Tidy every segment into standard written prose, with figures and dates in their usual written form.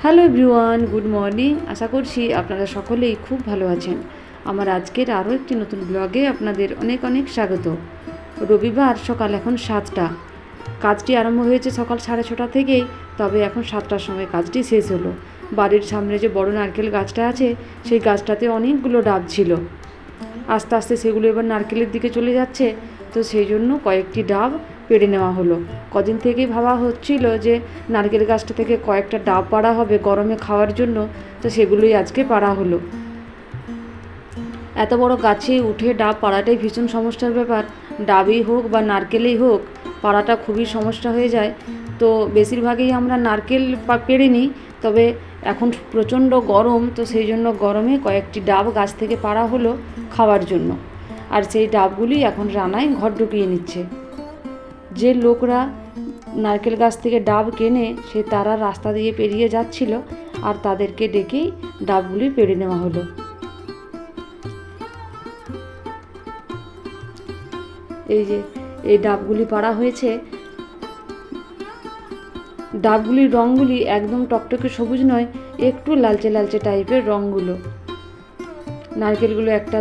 Hello everyone, good morning. আশা করছি আপনারা সকলেই খুব ভালো আছেন। আমার আজকের আরও একটি নতুন ব্লগে আপনাদের অনেক অনেক স্বাগত। রবিবার সকাল এখন 7টা। কাজটি আরম্ভ হয়েছে সকাল 6:30 থেকেই, তবে এখন 7টার সময় কাজটি শেষ হলো। বাড়ির সামনে যে বড় নারকেল গাছটা আছে, সেই গাছটাতে অনেকগুলো ডাব ছিল। আস্তে আস্তে সেগুলো এবার নারকেলের দিকে চলে যাচ্ছে, তো সেই জন্য কয়েকটি ডাব পেড়ে নেওয়া হলো। কদিন থেকেই ভাবা হচ্ছিল যে নারকেল গাছটা থেকে কয়েকটা ডাব পাড়া হবে গরমে খাওয়ার জন্য, তো সেগুলোই আজকে পাড়া হলো। এত বড় গাছে উঠে ডাব পাড়াটাই ভীষণ সমস্যার ব্যাপার। ডাবই হোক বা নারকেলেই হোক, পাড়াটা খুবই সমস্যা হয়ে যায়। তো বেশিরভাগই আমরা নারকেল পেড়ে নিই, তবে এখন প্রচণ্ড গরম, তো সেই জন্য গরমে কয়েকটি ডাব গাছ থেকে পাড়া হলো খাওয়ার জন্য। আর সেই ডাবগুলি এখন রানায় ঘর ঢুকিয়ে নিচ্ছে। যে লোকরা নারকেল গাছ থেকে ডাব কেনে, তারা রাস্তা দিয়ে পেরিয়ে যাচ্ছিল, আর তাদেরকে ডেকেই ডাবগুলি পেড়ে নেওয়া হলো। এই যে এই ডাবগুলি পাড়া হয়েছে। ডাবগুলির রঙগুলি একদম টকটকে সবুজ নয়, একটু লালচে লালচে টাইপের রঙগুলো। নারকেলগুলো একটা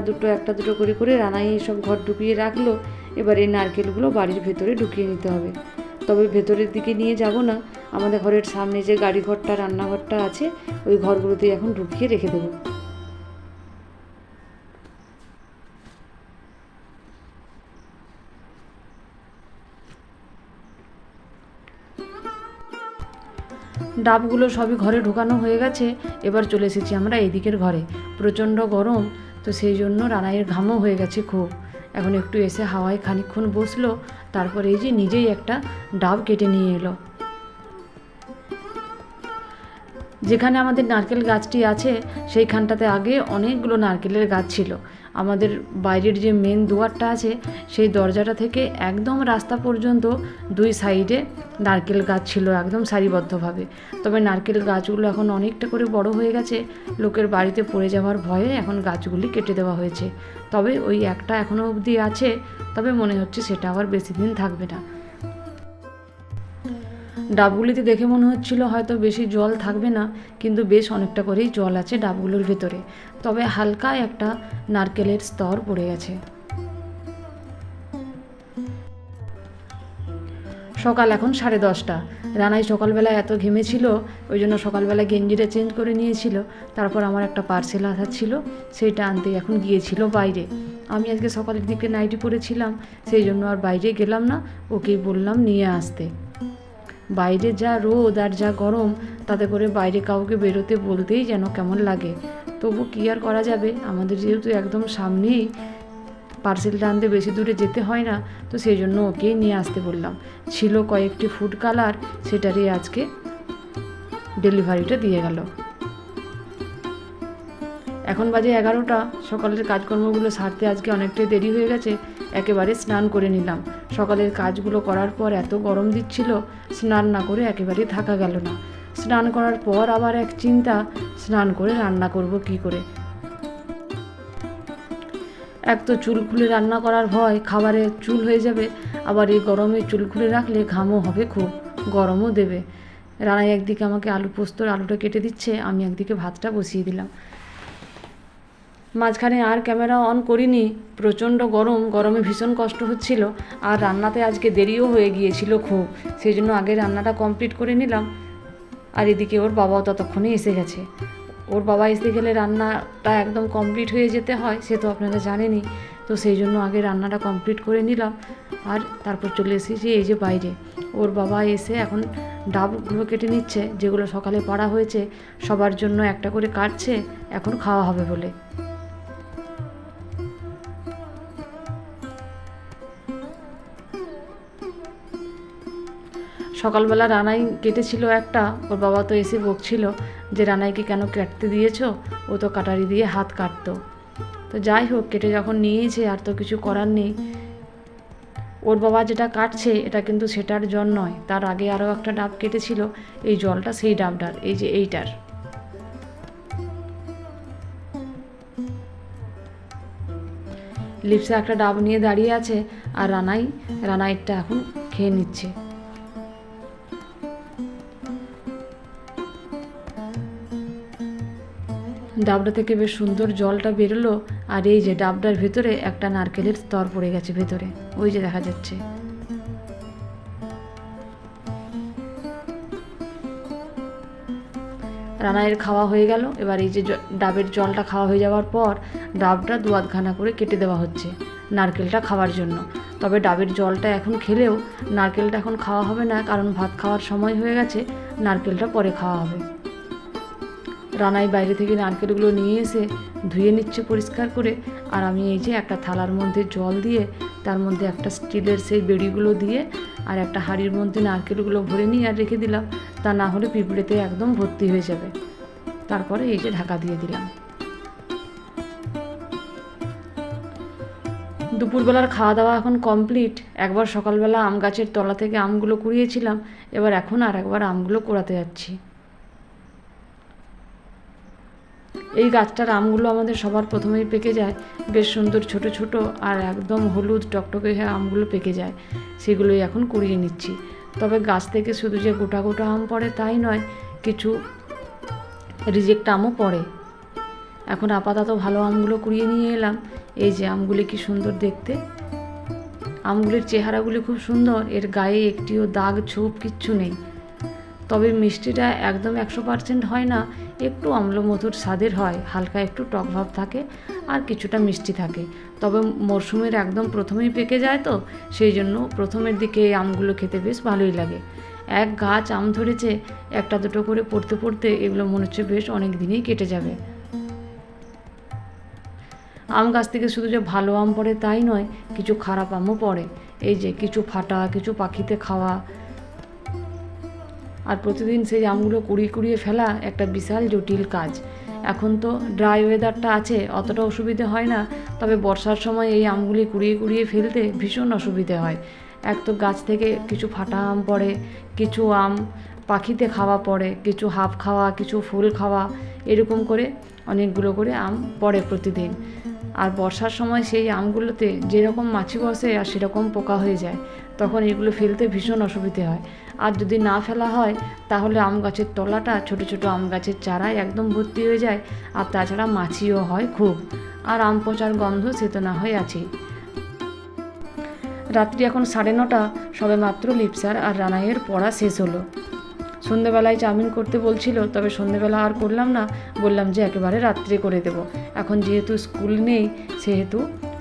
দুটো করে করে রানাই সব ঘর ঢুকিয়ে রাখলো। এবার এই নারকেলগুলো বাড়ির ভেতরে ঢুকিয়ে নিতে হবে। তবে ভেতরের দিকে নিয়ে যাব না, আমাদের ঘরের সামনে যে গাড়ি ঘরটা, রান্নাঘরটা আছে, ওই ঘরগুলোতে এখন ঢুকিয়ে রেখে দেবো। ডাবগুলো সবই ঘরে ঢোকানো হয়ে গেছে। এবার চলে এসেছি আমরা এইদিকের ঘরে। প্রচণ্ড গরম, তো সেই জন্য রানাইয়ের ঘামও হয়ে গেছে খুব। এখন একটু এসে হাওয়ায় খানিকক্ষণ বসলো, তারপরে এই যে নিজেই একটা ডাব কেটে নিয়ে এলো। যেখানে আমাদের নারকেল গাছটি আছে, সেইখানটাতে আগে অনেকগুলো নারকেলের গাছ ছিল। আমাদের বাইরের যে মেন দুয়ারটা আছে, সেই দরজাটা থেকে একদম রাস্তা পর্যন্ত দুই সাইডে নারকেল গাছ ছিল একদম সারিবদ্ধভাবে। তবে নারকেল গাছগুলো এখন অনেকটা করে বড় হয়ে গেছে, লোকের বাড়িতে পড়ে যাওয়ার ভয়ে এখন গাছগুলি কেটে দেওয়া হয়েছে। তবে ওই একটা এখনও অবধি আছে, তবে মনে হচ্ছে সেটা আবার বেশি দিন থাকবে না। ডাবগুলিতে দেখে মনে হচ্ছিল হয়তো বেশি জল থাকবে না, কিন্তু বেশ অনেকটা করেই জল আছে ডাবগুলোর ভেতরে। তবে হালকা একটা নারকেলের স্তর পড়ে গেছে। সকাল এখন 10:30। রানাই সকালবেলা এত ঘেমেছিল, ওই জন্য সকালবেলা গেঞ্জিটা চেঞ্জ করে নিয়েছিল। তারপর আমার একটা পার্সেল আসার ছিল, সেইটা আনতে এখন গিয়েছিল বাইরে। আমি আজকে সকালের দিকে নাইটি পরেছিলাম, সেই জন্য আর বাইরে গেলাম না, ওকেই বললাম নিয়ে আসতে। বাইরে যা রোদ আর যা গরম, তাতে করে বাইরে কাউকে বেরোতে বলতেই যেন কেমন লাগে। তবু কী আর করা যাবে, আমাদের যেহেতু একদম সামনেই, পার্সেলটা আনতে বেশি দূরে যেতে হয় না, তো সেই জন্য ওকেই নিয়ে আসতে বললাম। ছিল কয়েকটি ফুড কালার, সেটারই আজকে ডেলিভারিটা দিয়ে গেল। এখন বাজে 11টা। সকালের কাজকর্মগুলো সারতে আজকে অনেকটাই দেরি হয়ে গেছে। একেবারে স্নান করে নিলাম। সকালের কাজগুলো করার পর এত গরম দিচ্ছিল, স্নান না করে একেবারেই থাকা গেল না। স্নান করার পর আবার এক চিন্তা, স্নান করে রান্না করব কি করে। এক তো চুল খুলে রান্না করার ভয়, খাবারে চুল হয়ে যাবে, আবার এই গরমে চুল খুলে রাখলে ঘামও হবে খুব, গরমও দেবে। রানাই একদিকে আমাকে আলু পোস্তর আলুটা কেটে দিচ্ছে, আমি একদিকে ভাতটা বসিয়ে দিলাম। মাঝখানে আর ক্যামেরা অন করিনি, প্রচণ্ড গরমে ভীষণ কষ্ট হচ্ছিল। আর রান্নাতে আজকে দেরিও হয়ে গিয়েছিল খুব, সেই জন্য আগে রান্নাটা কমপ্লিট করে নিলাম। আর এদিকে ওর বাবাও ততক্ষণে এসে গেছে। ওর বাবা এসে গেলে রান্নাটা একদম কমপ্লিট হয়ে যেতে হয়, সে তো আপনারা জানেনই। তো সেই জন্য আগে রান্নাটা কমপ্লিট করে নিলাম, আর তারপর চলে এসেছি এই যে বাইরে। ওর বাবা এসে এখন ডাবগুলো কেটে নিচ্ছে, যেগুলো সকালে পাড়া হয়েছে, সবার জন্য একটা করে কাটছে, এখন খাওয়া হবে বলে। সকালবেলা রানাই কেটেছিল একটা, ওর বাবা তো এসে বকছিল যে রানাইকে কেন কাটতে দিয়েছো, ও তো কাটারি দিয়ে হাত কাটতো। তো যাই হোক, কেটে যখন নিয়েছে আর তো কিছু করার নেই। ওর বাবা যেটা কাটছে এটা কিন্তু সেটার জল নয়, তার আগে আরও একটা ডাব কেটেছিল, এই জলটা সেই ডাবটার, এই যে এইটার। লিপসা একটা ডাব নিয়ে দাঁড়িয়ে আছে আর রানাইটা এখন খেয়ে নিচ্ছে। ডাবটা থেকে বেশ সুন্দর জলটা বেরোলো, আর এই যে ডাবটার ভেতরে একটা নারকেলের স্তর পড়ে গেছে ভেতরে, ওই যে দেখা যাচ্ছে। রানাইয়ের খাওয়া হয়ে গেল। এবার এই যে ডাবের জলটা খাওয়া হয়ে যাওয়ার পর ডাবটা দু আধখানা করে কেটে দেওয়া হচ্ছে নারকেলটা খাওয়ার জন্য। তবে ডাবের জলটা এখন খেলেও নারকেলটা এখন খাওয়া হবে না, কারণ ভাত খাওয়ার সময় হয়ে গেছে, নারকেলটা পরে খাওয়া হবে। রানাই বাইরে থেকে নারকেলগুলো নিয়ে এসে ধুয়ে নিচ্ছে পরিষ্কার করে, আর আমি এই যে একটা থালার মধ্যে জল দিয়ে তার মধ্যে একটা স্টিলের সেই বেড়িগুলো দিয়ে আর একটা হাঁড়ির মধ্যে নারকেলগুলো ভরে নিয়ে আর রেখে দিলাম, তা না হলে পিঁপড়েতে একদম ভর্তি হয়ে যাবে। তারপরে এই যে ঢাকা দিয়ে দিলাম। দুপুরবেলার খাওয়া দাওয়া এখন কমপ্লিট। একবার সকালবেলা আম গাছের তলা থেকে আমগুলো কুড়িয়েছিলাম, এবার এখন আর একবার আমগুলো কুড়াতে যাচ্ছি। এই গাছটার আমগুলো আমাদের সবার প্রথমেই পেকে যায়, বেশ সুন্দর ছোট ছোট আর একদম হলুদ টকটকে হয়ে আমগুলো পেকে যায়, সেগুলোই এখন কুড়িয়ে নিচ্ছি। তবে গাছ থেকে শুধু যে গোটা গোটা আম পড়ে তাই নয়, কিছু রিজেক্ট আমও পড়ে। এখন আপাতত ভালো আমগুলো কুড়িয়ে নিয়ে এলাম। এই যে আমগুলি কি সুন্দর দেখতে, আমগুলির চেহারাগুলি খুব সুন্দর, এর গায়ে একটিও দাগ ছোপ কিচ্ছু নেই। তবে মিষ্টিটা একদম 100% হয় না, একটু অম্লমধুর স্বাদের হয়, হালকা একটু টক ভাব থাকে আর কিছুটা মিষ্টি থাকে। তবে মরশুমের একদম প্রথমেই পেকে যায় তো, সেই জন্য প্রথমের দিকে এই আমগুলো খেতে বেশ ভালোই লাগে। এক গাছ আম ধরেছে, একটা দুটো করে পড়তে পড়তে এগুলো মনে হচ্ছে বেশ অনেক দিনই কেটে যাবে। আম গাছ থেকে শুধু যে ভালো আম পড়ে তাই নয়, কিছু খারাপ আমও পড়ে। এই যে কিছু ফাটা, কিছু পাখিতে খাওয়া, আর প্রতিদিন সেই আমগুলো কুড়িয়ে ফেলা একটা বিশাল জটিল কাজ। এখন তো ড্রাই ওয়েদারটা আছে, অতটা অসুবিধে হয় না, তবে বর্ষার সময় এই আমগুলি কুড়িয়ে ফেলতে ভীষণ অসুবিধে হয়। এক তো গাছ থেকে কিছু ফাটা আম পড়ে, কিছু আম পাখিতে খাওয়া পড়ে, কিছু হাফ খাওয়া, কিছু ফুল খাওয়া, এরকম করে অনেকগুলো করে আম পড়ে প্রতিদিন। আর বর্ষার সময় সেই আমগুলোতে যেরকম মাছি বসে আর সেরকম পোকা হয়ে যায়, তখন এগুলো ফেলতে ভীষণ অসুবিধে হয়। আর যদি না ফেলা হয় তাহলে আম গাছের তলাটা ছোট ছোট আম গাছের চারায় একদম ভর্তি হয়ে যায়, আর তাছাড়া মাছিও হয় খুব, আর আম পচার গন্ধ সে তো না হয় আছেই। রাত্রি এখন 9:30, সবে মাত্র লিপসার আর রানাইয়ের পড়া শেষ হলো। সন্ধেবেলায় চাউমিন করতে বলছিল, তবে সন্ধেবেলা আর করলাম না, বললাম যে একেবারে রাত্রে করে দেব। এখন যেহেতু স্কুল নেই সেহেতু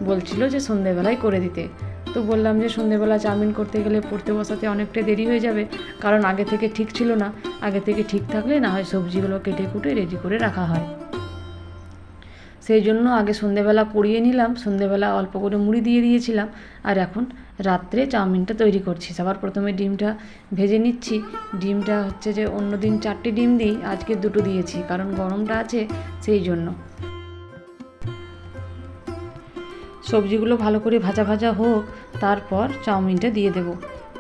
বলছিল যে সন্ধেবেলায় করে দিতে, তো বললাম যে সন্ধেবেলা চাউমিন করতে গেলে পড়তে বসাতে অনেকটা দেরি হয়ে যাবে, কারণ আগে থেকে ঠিক ছিল না। আগে থেকে ঠিক থাকলে না হয় সবজিগুলো কেটে কুটে রেডি করে রাখা হয়, সেই জন্য আগে সন্ধেবেলা পড়িয়ে নিলাম। সন্ধেবেলা অল্প করে মুড়ি দিয়ে দিয়েছিলাম, আর এখন রাত্রে চাউমিনটা তৈরি করছি। সবার প্রথমে ডিমটা ভেজে নিচ্ছি। ডিমটা হচ্ছে যে অন্য দিন 4টে ডিম দিই, আজকে 2টো দিয়েছি, কারণ গরমটা আছে সেই জন্য। সবজিগুলো ভালো করে ভাজা ভাজা হোক, তারপর চাউমিনটা দিয়ে দেব।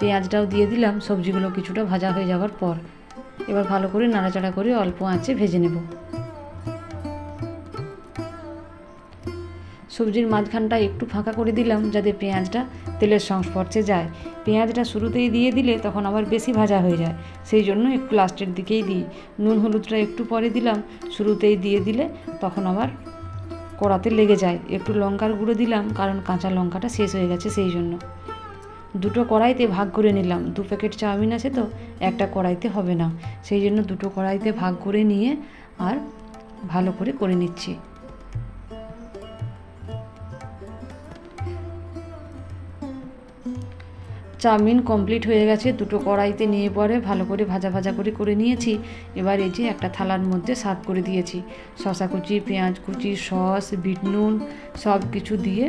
পেঁয়াজটাও দিয়ে দিলাম সবজিগুলো কিছুটা ভাজা হয়ে যাওয়ার পর। এবার ভালো করে নাড়াচাড়া করে অল্প আঁচে ভেজে নেব। সবজির মাঝখানটা একটু ফাঁকা করে দিলাম যাতে পেঁয়াজটা তেলের সংস্পর্শে যায়। পেঁয়াজটা শুরুতেই দিয়ে দিলে তখন আবার বেশি ভাজা হয়ে যায়, সেই জন্য একটু লাস্টের দিকেই দিই। নুন হলুদটা একটু পরে দিলাম, শুরুতেই দিয়ে দিলে তখন আবার কড়াতে লেগে যায়। একটু লঙ্কার গুঁড়ো দিলাম, কারণ কাঁচা লঙ্কাটা শেষ হয়ে গেছে সেই জন্য। 2টো কড়াইতে ভাগ করে নিলাম, 2 প্যাকেট চাউমিন আছে তো, একটা কড়াইতে হবে না, সেই জন্য 2টো কড়াইতে ভাগ করে নিয়ে আর ভালো করে নিচ্ছি। চাউমিন কমপ্লিট হয়ে গেছে, দুটো কড়াইতে নিয়ে পরে ভালো করে ভাজা ভাজা করে নিয়েছি। এবার এই যে একটা থালার মধ্যে সার্ভ করে দিয়েছি। শসা কুচি, পেঁয়াজ কুচি, সস, বিট নুন সব কিছু দিয়ে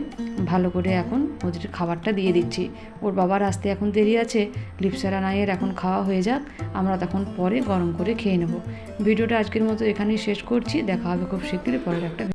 ভালো করে এখন ওদের খাবারটা দিয়ে দিচ্ছি। ওর বাবার আসতে এখন দেরি আছে, লিপসা রানাইয়ের এখন খাওয়া হয়ে যাক, আমরা তখন পরে গরম করে খেয়ে নেব। ভিডিওটা আজকের মতো এখানেই শেষ করছি, দেখা হবে খুব শীঘ্রই পরের একটা